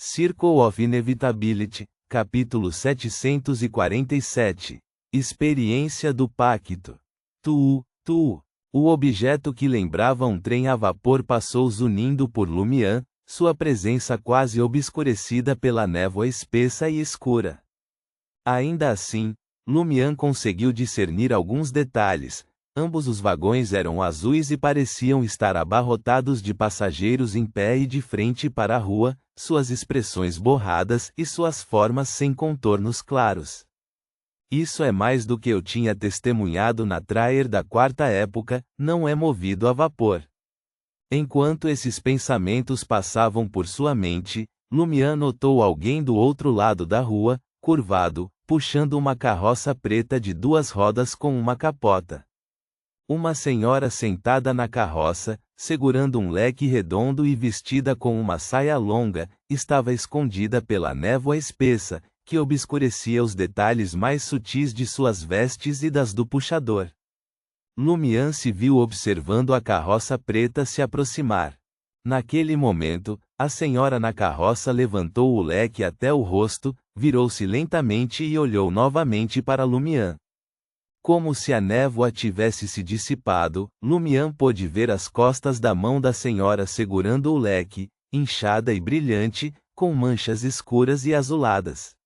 Circle of Inevitability, capítulo 747. Experiência do Pacto. O objeto que lembrava um trem a vapor passou zunindo por Lumian, sua presença quase obscurecida pela névoa espessa e escura. Ainda assim, Lumian conseguiu discernir alguns detalhes. Ambos os vagões eram azuis e pareciam estar abarrotados de passageiros em pé e de frente para a rua, suas expressões borradas e suas formas sem contornos claros. Isso é mais do que eu tinha testemunhado na Traer da quarta época, não é movido a vapor. Enquanto esses pensamentos passavam por sua mente, Lumian notou alguém do outro lado da rua, curvado, puxando uma carroça preta de 2 rodas com uma capota. Uma senhora sentada na carroça, segurando um leque redondo e vestida com uma saia longa, estava escondida pela névoa espessa, que obscurecia os detalhes mais sutis de suas vestes e das do puxador. Lumian se viu observando a carroça preta se aproximar. Naquele momento, a senhora na carroça levantou o leque até o rosto, virou-se lentamente e olhou novamente para Lumian. Como se a névoa tivesse se dissipado, Lumian pôde ver as costas da mão da senhora segurando o leque, inchada e brilhante, com manchas escuras e azuladas.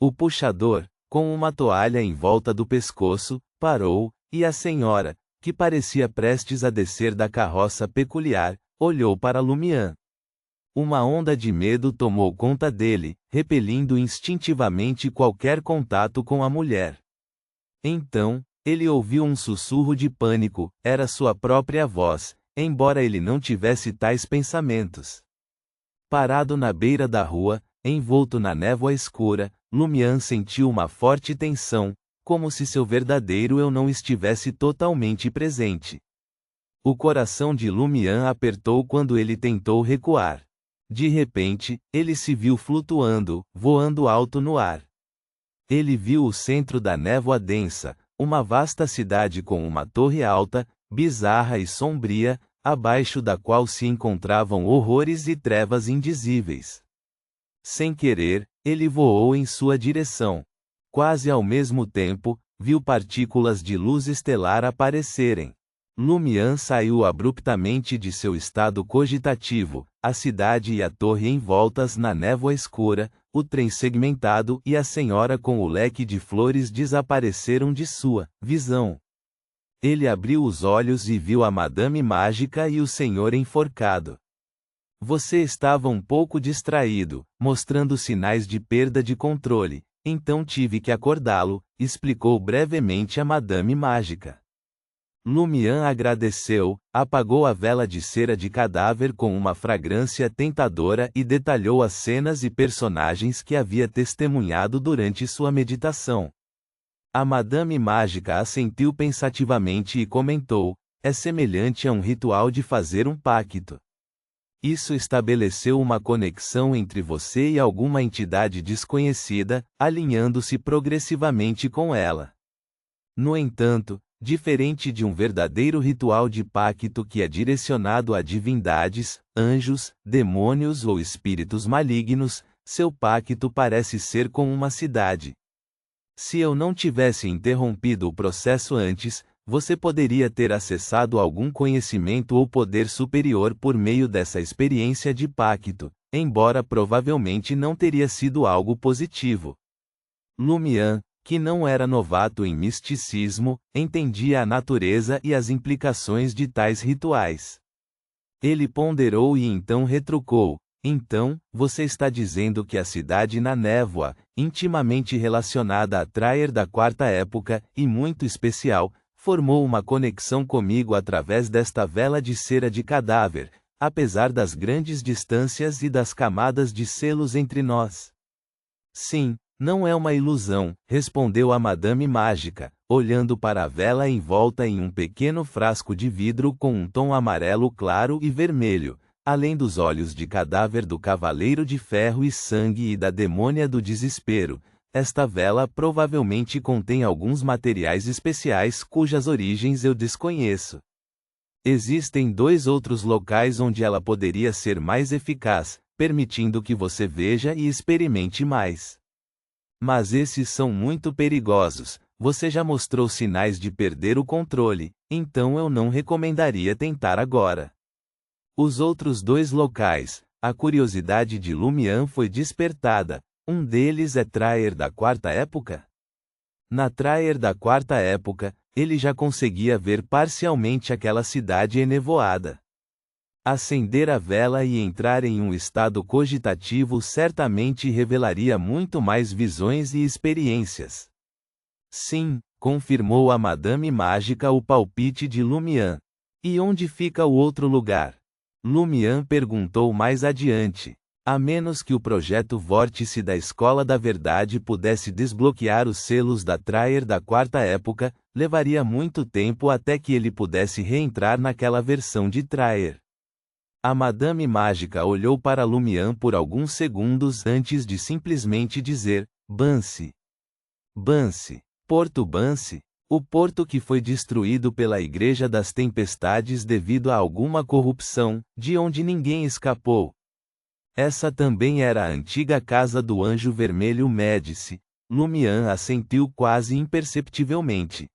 O puxador, com uma toalha em volta do pescoço, parou, e a senhora, que parecia prestes a descer da carroça peculiar, olhou para Lumian. Uma onda de medo tomou conta dele, repelindo instintivamente qualquer contato com a mulher. Então, ele ouviu um sussurro de pânico, era sua própria voz, embora ele não tivesse tais pensamentos. Parado na beira da rua, envolto na névoa escura, Lumian sentiu uma forte tensão, como se seu verdadeiro eu não estivesse totalmente presente. O coração de Lumian apertou quando ele tentou recuar. De repente, ele se viu flutuando, voando alto no ar. Ele viu o centro da névoa densa, uma vasta cidade com uma torre alta, bizarra e sombria, abaixo da qual se encontravam horrores e trevas indizíveis. Sem querer, ele voou em sua direção. Quase ao mesmo tempo, viu partículas de luz estelar aparecerem. Lumian saiu abruptamente de seu estado cogitativo, a cidade e a torre envoltas na névoa escura, o trem segmentado e a senhora com o leque de flores desapareceram de sua visão. Ele abriu os olhos e viu a Madame Mágica e o senhor enforcado. Você estava um pouco distraído, mostrando sinais de perda de controle, então tive que acordá-lo, explicou brevemente a Madame Mágica. Lumian agradeceu, apagou a vela de cera de cadáver com uma fragrância tentadora e detalhou as cenas e personagens que havia testemunhado durante sua meditação. A Madame Mágica assentiu pensativamente e comentou: é semelhante a um ritual de fazer um pacto. Isso estabeleceu uma conexão entre você e alguma entidade desconhecida, alinhando-se progressivamente com ela. No entanto, diferente de um verdadeiro ritual de pacto que é direcionado a divindades, anjos, demônios ou espíritos malignos, seu pacto parece ser com uma cidade. Se eu não tivesse interrompido o processo antes, você poderia ter acessado algum conhecimento ou poder superior por meio dessa experiência de pacto, embora provavelmente não teria sido algo positivo. Lumian, que não era novato em misticismo, entendia a natureza e as implicações de tais rituais. Ele ponderou e então retrucou: então, você está dizendo que a cidade na névoa, intimamente relacionada a Traer da quarta época, e muito especial, formou uma conexão comigo através desta vela de cera de cadáver, apesar das grandes distâncias e das camadas de selos entre nós. Sim, não é uma ilusão, respondeu a Madame Mágica, olhando para a vela envolta em um pequeno frasco de vidro com um tom amarelo claro e vermelho, além dos olhos de cadáver do Cavaleiro de Ferro e Sangue e da Demônia do Desespero. Esta vela provavelmente contém alguns materiais especiais cujas origens eu desconheço. Existem 2 outros locais onde ela poderia ser mais eficaz, permitindo que você veja e experimente mais. Mas esses são muito perigosos. Você já mostrou sinais de perder o controle, então eu não recomendaria tentar agora. Os outros 2 locais, a curiosidade de Lumian foi despertada. Um deles é Traer da Quarta Época? Na Traer da Quarta Época, ele já conseguia ver parcialmente aquela cidade enevoada. Acender a vela e entrar em um estado cogitativo certamente revelaria muito mais visões e experiências. Sim, confirmou a Madame Mágica o palpite de Lumian. E onde fica o outro lugar? Lumian perguntou mais adiante. A menos que o projeto Vórtice da Escola da Verdade pudesse desbloquear os selos da Traer da Quarta Época, levaria muito tempo até que ele pudesse reentrar naquela versão de Traer. A Madame Mágica olhou para Lumian por alguns segundos antes de simplesmente dizer, Bansi. Bansi. Porto Bansi? O porto que foi destruído pela Igreja das Tempestades devido a alguma corrupção, de onde ninguém escapou. Essa também era a antiga casa do Anjo Vermelho Médici. Lumian assentiu quase imperceptivelmente.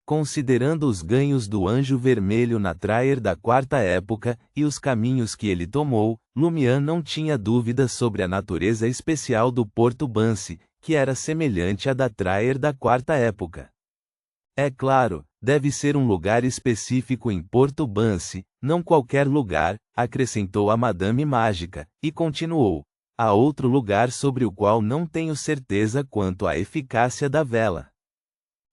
Considerando os ganhos do Anjo Vermelho na Traer da Quarta Época, e os caminhos que ele tomou, Lumian não tinha dúvidas sobre a natureza especial do Porto Bansi, que era semelhante à da Traer da Quarta Época. É claro, deve ser um lugar específico em Porto Bansi, não qualquer lugar, acrescentou a Madame Mágica, e continuou. Há outro lugar sobre o qual não tenho certeza quanto à eficácia da vela.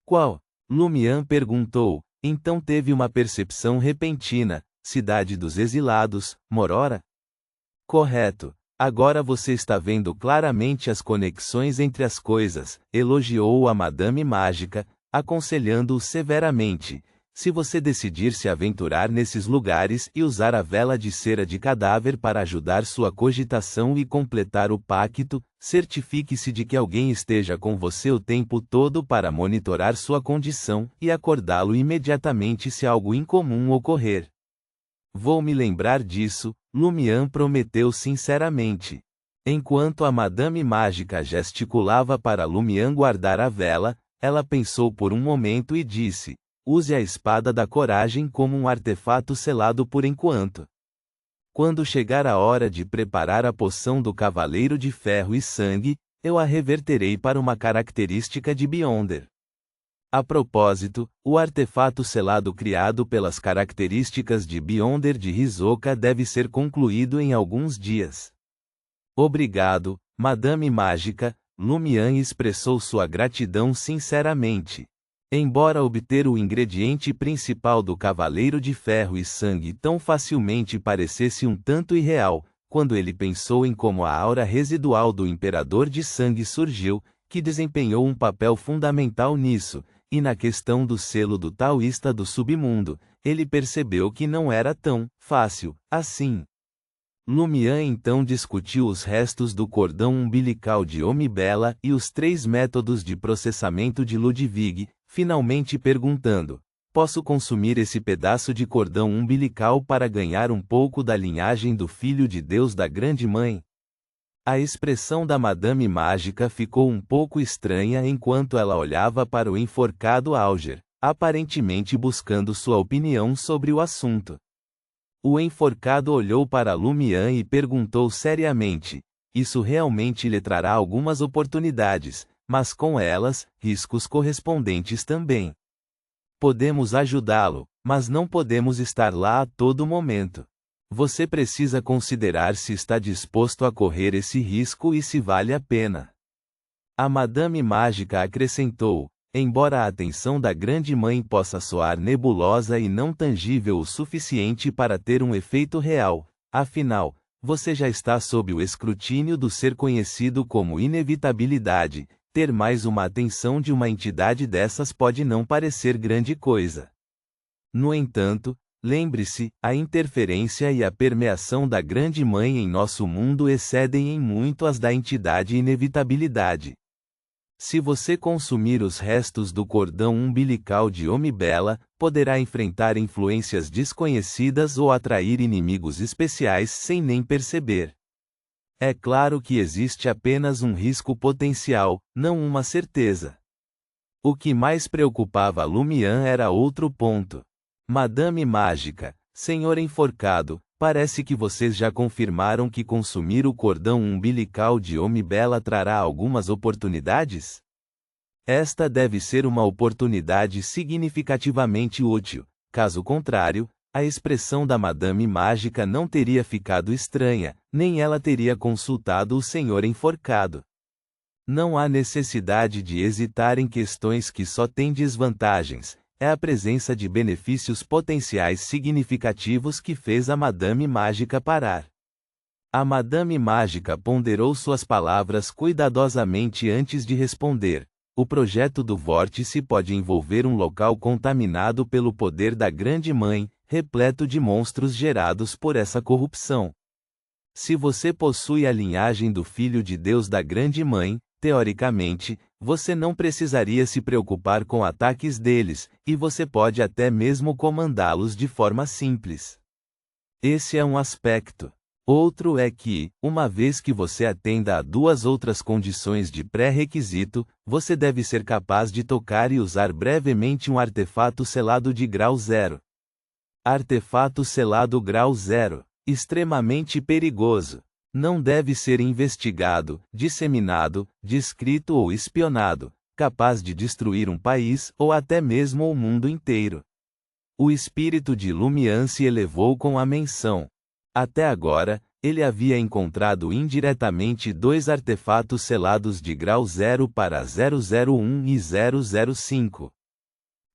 Qual? Lumian perguntou. Então teve uma percepção repentina. Cidade dos Exilados, Morora? Correto. Agora você está vendo claramente as conexões entre as coisas, elogiou a Madame Mágica, aconselhando-o severamente. Se você decidir se aventurar nesses lugares e usar a vela de cera de cadáver para ajudar sua cogitação e completar o pacto, certifique-se de que alguém esteja com você o tempo todo para monitorar sua condição e acordá-lo imediatamente se algo incomum ocorrer. Vou me lembrar disso, Lumian prometeu sinceramente. Enquanto a Madame Mágica gesticulava para Lumian guardar a vela, ela pensou por um momento e disse: use a espada da coragem como um artefato selado por enquanto. Quando chegar a hora de preparar a poção do Cavaleiro de Ferro e Sangue, eu a reverterei para uma característica de Beyonder. A propósito, o artefato selado criado pelas características de Beyonder de Hisoka deve ser concluído em alguns dias. Obrigado, Madame Mágica, Lumian expressou sua gratidão sinceramente. Embora obter o ingrediente principal do Cavaleiro de Ferro e Sangue tão facilmente parecesse um tanto irreal, quando ele pensou em como a aura residual do Imperador de Sangue surgiu, que desempenhou um papel fundamental nisso, e na questão do selo do Taoísta do Submundo, ele percebeu que não era tão fácil assim. Lumian então discutiu os restos do cordão umbilical de Omibela e os 3 métodos de processamento de Ludwig, finalmente perguntando: posso consumir esse pedaço de cordão umbilical para ganhar um pouco da linhagem do Filho de Deus da Grande Mãe? A expressão da Madame Mágica ficou um pouco estranha enquanto ela olhava para o enforcado Alger, aparentemente buscando sua opinião sobre o assunto. O enforcado olhou para Lumian e perguntou seriamente: isso realmente lhe trará algumas oportunidades, mas com elas, riscos correspondentes também. Podemos ajudá-lo, mas não podemos estar lá a todo momento. Você precisa considerar se está disposto a correr esse risco e se vale a pena. A Madame Mágica acrescentou: embora a atenção da Grande Mãe possa soar nebulosa e não tangível o suficiente para ter um efeito real, afinal, você já está sob o escrutínio do ser conhecido como inevitabilidade. Ter mais uma atenção de uma entidade dessas pode não parecer grande coisa. No entanto, lembre-se, a interferência e a permeação da Grande Mãe em nosso mundo excedem em muito as da entidade inevitabilidade. Se você consumir os restos do cordão umbilical de Omibela, poderá enfrentar influências desconhecidas ou atrair inimigos especiais sem nem perceber. É claro que existe apenas um risco potencial, não uma certeza. O que mais preocupava Lumian era outro ponto. Madame Mágica, senhor enforcado, parece que vocês já confirmaram que consumir o cordão umbilical de Omibela trará algumas oportunidades? Esta deve ser uma oportunidade significativamente útil. Caso contrário, a expressão da Madame Mágica não teria ficado estranha, nem ela teria consultado o senhor enforcado. Não há necessidade de hesitar em questões que só têm desvantagens. É a presença de benefícios potenciais significativos que fez a Madame Mágica parar. A Madame Mágica ponderou suas palavras cuidadosamente antes de responder. O projeto do vórtice pode envolver um local contaminado pelo poder da Grande Mãe, repleto de monstros gerados por essa corrupção. Se você possui a linhagem do Filho de Deus da Grande Mãe, teoricamente, você não precisaria se preocupar com ataques deles, e você pode até mesmo comandá-los de forma simples. Esse é um aspecto. Outro é que, uma vez que você atenda a duas outras condições de pré-requisito, você deve ser capaz de tocar e usar brevemente um artefato selado de grau 0. Artefato selado grau 0. Extremamente perigoso. Não deve ser investigado, disseminado, descrito ou espionado, capaz de destruir um país ou até mesmo o mundo inteiro. O espírito de Lumian se elevou com a menção. Até agora, ele havia encontrado indiretamente dois artefatos selados de grau 0 para 001 e 005.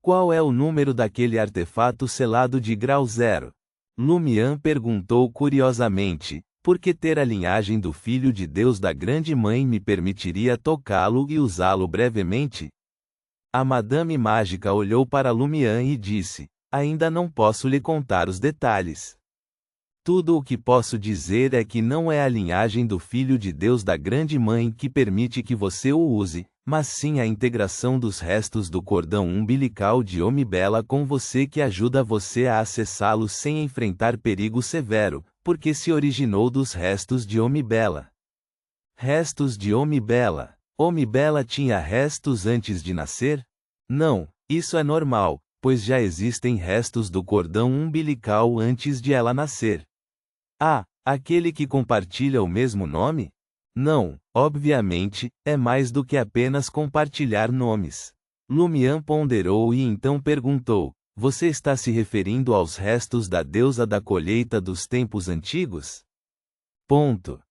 Qual é o número daquele artefato selado de grau 0? Lumian perguntou curiosamente, porque ter a linhagem do Filho de Deus da Grande Mãe me permitiria tocá-lo e usá-lo brevemente? A Madame Mágica olhou para Lumian e disse, ainda não posso lhe contar os detalhes. Tudo o que posso dizer é que não é a linhagem do Filho de Deus da Grande Mãe que permite que você o use, mas sim a integração dos restos do cordão umbilical de Omibela com você que ajuda você a acessá-lo sem enfrentar perigo severo, porque se originou dos restos de Omibela. Restos de Omibela. Omibela tinha restos antes de nascer? Não, isso é normal, pois já existem restos do cordão umbilical antes de ela nascer. Ah, aquele que compartilha o mesmo nome? Não, obviamente, é mais do que apenas compartilhar nomes. Lumian ponderou e então perguntou, você está se referindo aos restos da deusa da colheita dos tempos antigos? Ponto.